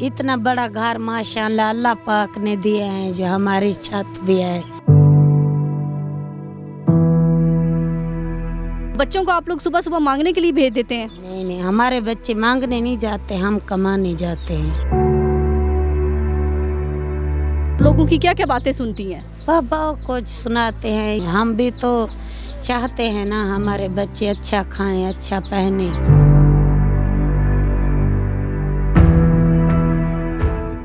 इतना बड़ा घर माशाल्लाह अल्लाह पाक ने दिए हैं, जो हमारी छत भी है। बच्चों को आप लोग सुबह सुबह मांगने के लिए भेज देते हैं? नहीं नहीं, हमारे बच्चे मांगने नहीं जाते, हम कमाने जाते हैं। लोगों की क्या क्या बातें सुनती हैं? बहुत कुछ सुनाते हैं। हम भी तो चाहते हैं ना हमारे बच्चे अच्छा खाएं, अच्छा पहने।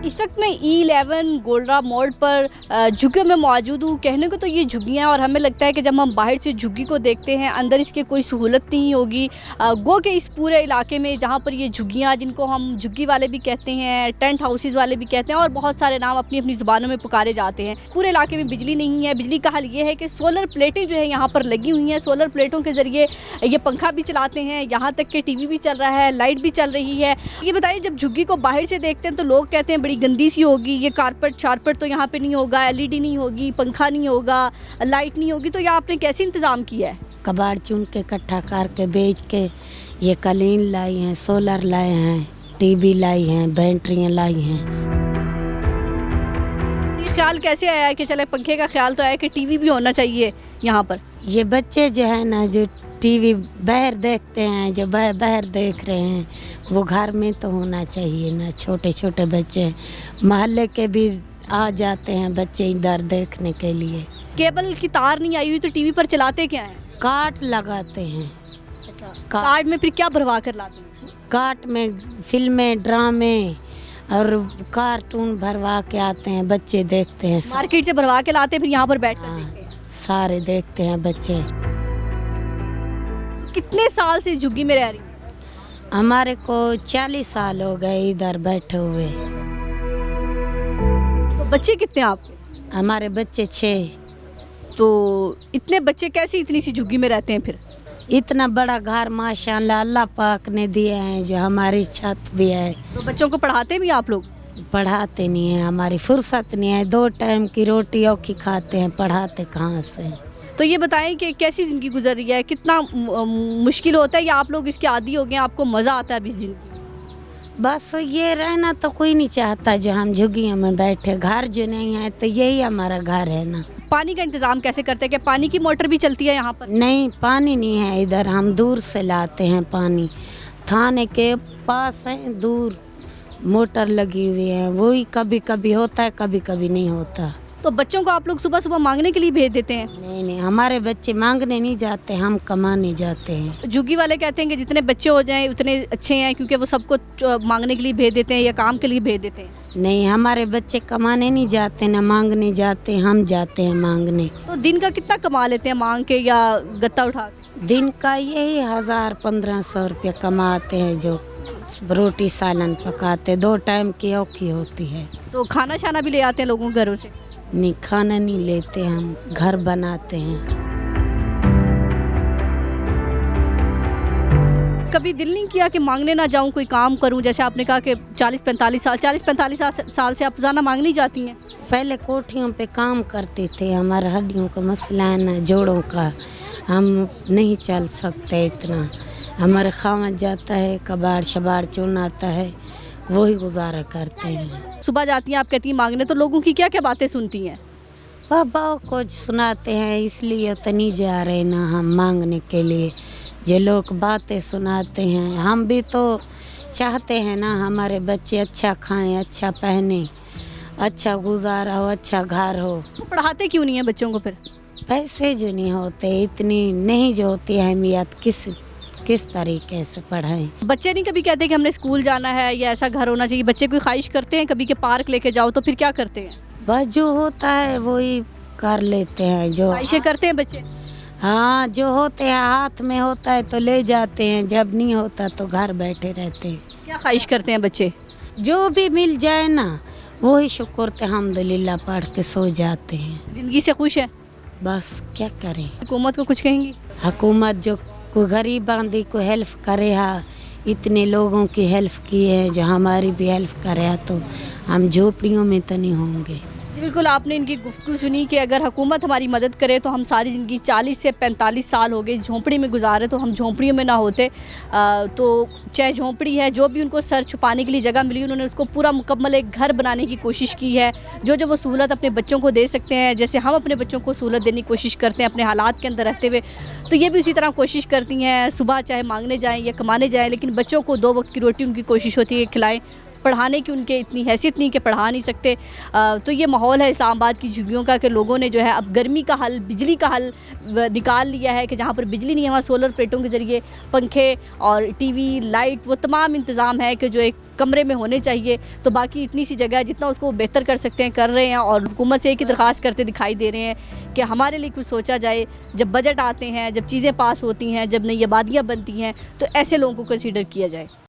इस वक्त मैं E11 गोल्डा मोड़ पर झुग्गियों में मौजूद हूँ। कहने को तो ये झुग्गियाँ, और हमें लगता है कि जब हम बाहर से झुग्गी को देखते हैं अंदर इसके कोई सहूलत नहीं होगी। गो के इस पूरे इलाके में जहाँ पर ये झुग्गियाँ, जिनको हम झुग्गी वाले भी कहते हैं, टेंट हाउसेस वाले भी कहते हैं, और बहुत सारे नाम अपनी अपनी ज़ुबानों में पुकारे जाते हैं, पूरे इलाके में बिजली नहीं है। बिजली का हाल ये है कि सोलर प्लेटें जो है यहाँ पर लगी हुई हैं। सोलर प्लेटों के ज़रिए ये पंखा भी चलाते हैं, यहाँ तक कि TV भी चल रहा है, लाइट भी चल रही है। ये बताइए, जब झुग्गी को बाहर से देखते हैं तो लोग कहते हैं बड़ी गंदी सी होगी, ये कारपेट शारपेट तो यहाँ पे नहीं होगा, LED नहीं होगी, पंखा नहीं होगा, लाइट नहीं होगी, तो ये आपने कैसे इंतज़ाम किया है? कबाड़ चुन के इकट्ठा करके बेच के ये कलीन लाई हैं, सोलर लाए हैं, TV लाई हैं, बैटरियाँ लाई हैं। ये ख्याल कैसे आया है कि चले पंखे का ख्याल तो आया कि TV भी होना चाहिए यहाँ पर? ये बच्चे जो है ना, जो TV बाहर देखते हैं, जो बाहर देख रहे हैं, वो घर में तो होना चाहिए ना। छोटे छोटे बच्चे मोहल्ले के भी आ जाते हैं बच्चे इधर देखने के लिए। केबल की तार नहीं आई हुई तो TV पर चलाते क्या हैं? काट लगाते हैं। अच्छा, कार्ड में फिर क्या भरवा कर लाते हैं? काट में फिल्में, ड्रामे और कार्टून भरवा के आते हैं, बच्चे देखते हैं। मार्केट से भरवा के लाते हैं, फिर यहाँ पर बैठ कर देखते हैं। सारे देखते हैं बच्चे। कितने साल से इस झुग्गी में रह रही हैं? हमारे को 40 साल हो गए इधर बैठे हुए। तो बच्चे कितने आपके? हमारे बच्चे 6। तो इतने बच्चे कैसे इतनी सी झुग्गी में रहते हैं फिर? इतना बड़ा घर माशाल्लाह अल्लाह पाक ने दिए हैं, जो हमारी छत भी है। तो बच्चों को पढ़ाते भी आप लोग? पढ़ाते नहीं है, हमारी फुर्सत नहीं है। 2 टाइम की रोटी औखी खाते हैं, पढ़ाते कहाँ से। तो ये बताएं कि कैसी ज़िंदगी गुजर रही है, कितना मुश्किल होता है, या आप लोग इसके आदी हो गए, आपको मज़ा आता है अभी ज़िंदगी? बस ये रहना तो कोई नहीं चाहता, जो हम झुग्गियों में बैठे। घर जो नहीं है तो यही हमारा घर है ना। पानी का इंतज़ाम कैसे करते हैं? क्या पानी की मोटर भी चलती है यहाँ पर? नहीं, पानी नहीं है इधर, हम दूर से लाते हैं पानी। थाने के पास है, दूर मोटर लगी हुई है, वही कभी कभी होता है, कभी कभी नहीं होता। तो बच्चों को आप लोग सुबह सुबह मांगने के लिए भेज देते हैं? नहीं नहीं, हमारे बच्चे मांगने नहीं जाते, हम कमाने जाते हैं। झुग्गी वाले कहते हैं कि जितने बच्चे हो जाएं उतने अच्छे हैं, क्योंकि वो सबको मांगने के लिए भेज देते हैं या काम के लिए भेज देते हैं। नहीं, हमारे बच्चे कमाने नहीं जाते, ना मांगने जाते, हम जाते हैं मांगने। तो दिन का कितना कमा लेते हैं मांग के या गत्ता उठा के? दिन का यही 1000-1500 रुपया कमाते हैं, जो रोटी सालन पकाते। 2 टाइम की औखी होती है। तो खाना शाना भी ले आते हैं लोगों के घरों से? नहीं, खाना नहीं लेते, हम घर बनाते हैं। कभी दिल नहीं किया कि मांगने ना जाऊं, कोई काम करूं? जैसे आपने कहा कि 40-45 साल से आप रोजाना मांगनी जाती हैं। पहले कोठियों पे काम करते थे, हमारे हड्डियों का मसला है ना, जोड़ों का, हम नहीं चल सकते इतना। हमारे खामत जाता है, कबाड़ शबाड़ चुन आता है, वही गुजारा करते हैं। सुबह जाती हैं आप, कहती हैं मांगने, तो लोगों की क्या क्या बातें सुनती हैं? बहुत कुछ सुनाते हैं, इसलिए तो नहीं जा रहे ना हम मांगने के लिए। जो लोग बातें सुनाते हैं, हम भी तो चाहते हैं ना हमारे बच्चे अच्छा खाएं, अच्छा पहने, अच्छा गुजारा हो, अच्छा घर हो। तो पढ़ाते क्यों नहीं है बच्चों को फिर? पैसे जो नहीं होते, इतनी नहीं जो होती अहमियत, किस तरीके से पढ़ाएं। बच्चे नहीं कभी कहते कि हमने स्कूल जाना है या ऐसा घर होना चाहिए? बच्चे कोई ख्वाहिश करते हैं कभी कि पार्क लेके जाओ, तो फिर क्या करते हैं? बस जो होता है वही कर लेते हैं। जो ख्वाहिशें करते हैं बच्चे? हाँ, जो होते हैं हाथ में होता है तो ले जाते हैं, जब नहीं होता तो घर बैठे रहते हैं। क्या ख्वाहिश करते हैं बच्चे? जो भी मिल जाए ना, वही शुक्र अल्हम्दुलिल्लाह पढ़ के सो जाते हैं। ज़िंदगी से खुश है? बस क्या करें। हुकूमत को कुछ कहेंगी? हुकूमत जो कोई गरीब बंदी को हेल्प करे, हाँ, इतने लोगों की हेल्प की है, जो हमारी भी हेल्प करे, तो हम झोपड़ियों में तो नहीं होंगे। जी बिल्कुल, आपने इनकी गुफ्तगू सुनी कि अगर हुकूमत हमारी मदद करे तो हम सारी ज़िंदगी 40 से 45 साल हो गए झोंपड़ी में गुजारे, तो हम झोंपड़ियों में ना होते। तो चाहे झोंपड़ी है, जो भी उनको सर छुपाने के लिए जगह मिली, उन्होंने उसको पूरा मुकम्मल एक घर बनाने की कोशिश की है। जो वो सहूलत अपने बच्चों को दे सकते हैं, जैसे हम अपने बच्चों को सहूलत देने की कोशिश करते हैं अपने हालात के अंदर रहते हुए, तो ये भी उसी तरह कोशिश करती हैं। सुबह चाहे मांगने जाएँ या कमाने जाएँ, लेकिन बच्चों को 2 वक्त की रोटी उनकी कोशिश होती है खिलाएँ। पढ़ाने की उनके इतनी हैसियत नहीं कि पढ़ा नहीं सकते। तो ये माहौल है इस्लामाबाद की झुग्गियों का कि लोगों ने जो है अब गर्मी का हल, बिजली का हल निकाल लिया है कि जहाँ पर बिजली नहीं है वहाँ सोलर प्लेटों के ज़रिए पंखे और टीवी, लाइट, वो तमाम इंतज़ाम है कि जो एक कमरे में होने चाहिए। तो बाकी इतनी सी जगह है, जितना उसको बेहतर कर सकते हैं कर रहे हैं, और हुकूमत से एक ही दरख्वास्त करते दिखाई दे रहे हैं कि हमारे लिए कुछ सोचा जाए। जब बजट आते हैं, जब चीज़ें पास होती हैं, जब नई आबादियाँ बनती हैं, तो ऐसे लोगों को कंसीडर किया जाए।